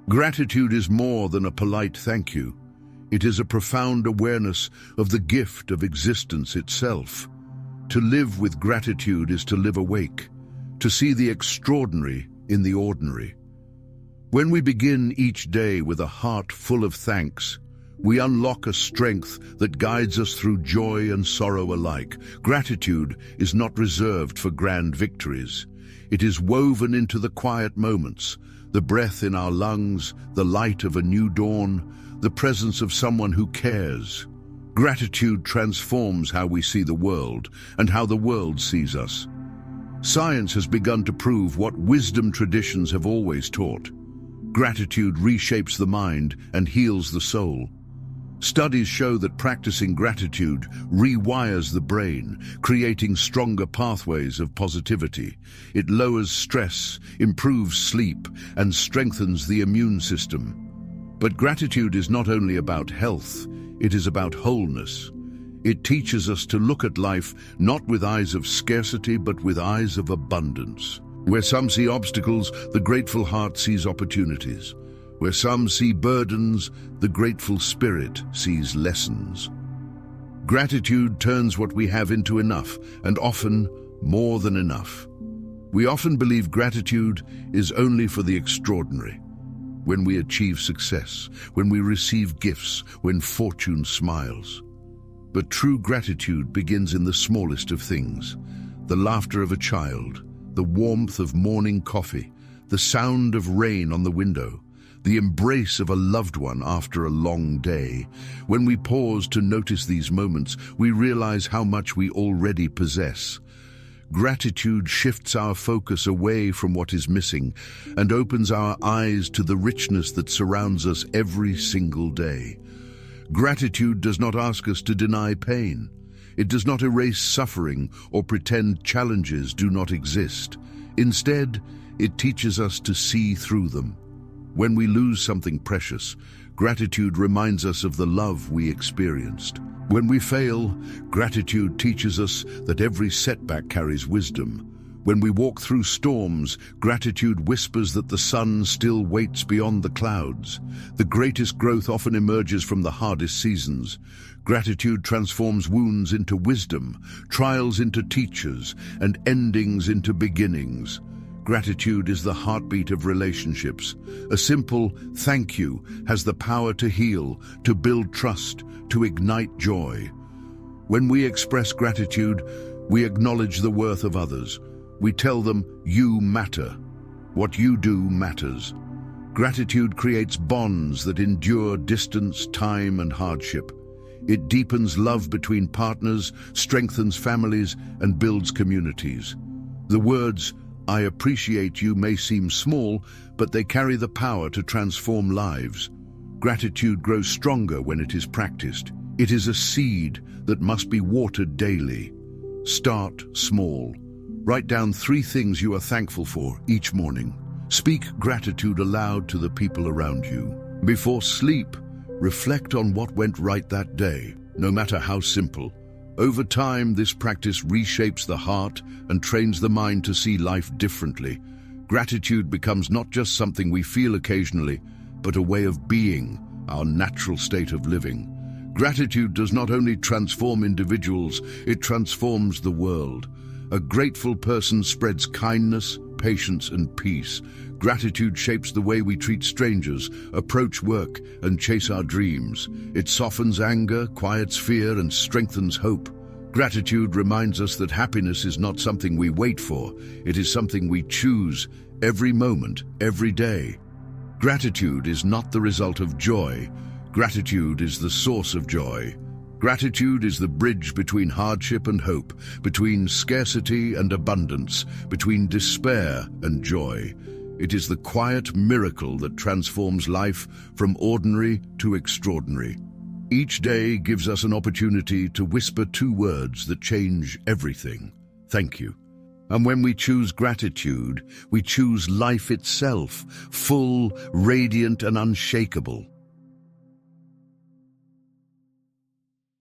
Gratitude is more than a polite thank you. It is a profound awareness of the gift of existence itself. To live with gratitude is to live awake, to see the extraordinary in the ordinary. When we begin each day with a heart full of thanks, we unlock a strength that guides us through joy and sorrow alike. Gratitude is not reserved for grand victories. It is woven into the quiet moments, the breath in our lungs, the light of a new dawn, the presence of someone who cares. Gratitude transforms how we see the world and how the world sees us. Science has begun to prove what wisdom traditions have always taught. Gratitude reshapes the mind and heals the soul. Studies show that practicing gratitude rewires the brain, creating stronger pathways of positivity. It lowers stress, improves sleep, and strengthens the immune system. But gratitude is not only about health, it is about wholeness. It teaches us to look at life not with eyes of scarcity, but with eyes of abundance. Where some see obstacles, the grateful heart sees opportunities. Where some see burdens, the grateful spirit sees lessons. Gratitude turns what we have into enough, and often more than enough. We often believe gratitude is only for the extraordinary. When we achieve success, when we receive gifts, when fortune smiles. But true gratitude begins in the smallest of things. The laughter of a child, the warmth of morning coffee, the sound of rain on the window, the embrace of a loved one after a long day. When we pause to notice these moments, we realize how much we already possess. Gratitude shifts our focus away from what is missing and opens our eyes to the richness that surrounds us every single day. Gratitude does not ask us to deny pain. It does not erase suffering or pretend challenges do not exist. Instead, it teaches us to see through them. When we lose something precious, gratitude reminds us of the love we experienced. When we fail, gratitude teaches us that every setback carries wisdom. When we walk through storms, gratitude whispers that the sun still waits beyond the clouds. The greatest growth often emerges from the hardest seasons. Gratitude transforms wounds into wisdom, trials into teachers, and endings into beginnings. Gratitude is the heartbeat of relationships. A simple thank you has the power to heal, to build trust, to ignite joy. When we express gratitude, we acknowledge the worth of others. We tell them, you matter. What you do matters. Gratitude creates bonds that endure distance, time, and hardship. It deepens love between partners, strengthens families, and builds communities. The words, I appreciate you may seem small, but they carry the power to transform lives. Gratitude grows stronger when it is practiced. It is a seed that must be watered daily. Start small. Write down 3 things you are thankful for each morning. Speak gratitude aloud to the people around you. Before sleep, reflect on what went right that day, no matter how simple. Over time, this practice reshapes the heart and trains the mind to see life differently. Gratitude becomes not just something we feel occasionally, but a way of being, our natural state of living. Gratitude does not only transform individuals, it transforms the world. A grateful person spreads kindness, patience, and peace. Gratitude shapes the way we treat strangers, approach work, and chase our dreams. It softens anger, quiets fear, and strengthens hope. Gratitude reminds us that happiness is not something we wait for. It is something we choose every moment, every day. Gratitude is not the result of joy. Gratitude is the source of joy. Gratitude is the bridge between hardship and hope, between scarcity and abundance, between despair and joy. It is the quiet miracle that transforms life from ordinary to extraordinary. Each day gives us an opportunity to whisper 2 words that change everything. Thank you. And when we choose gratitude, we choose life itself, full, radiant, and unshakable.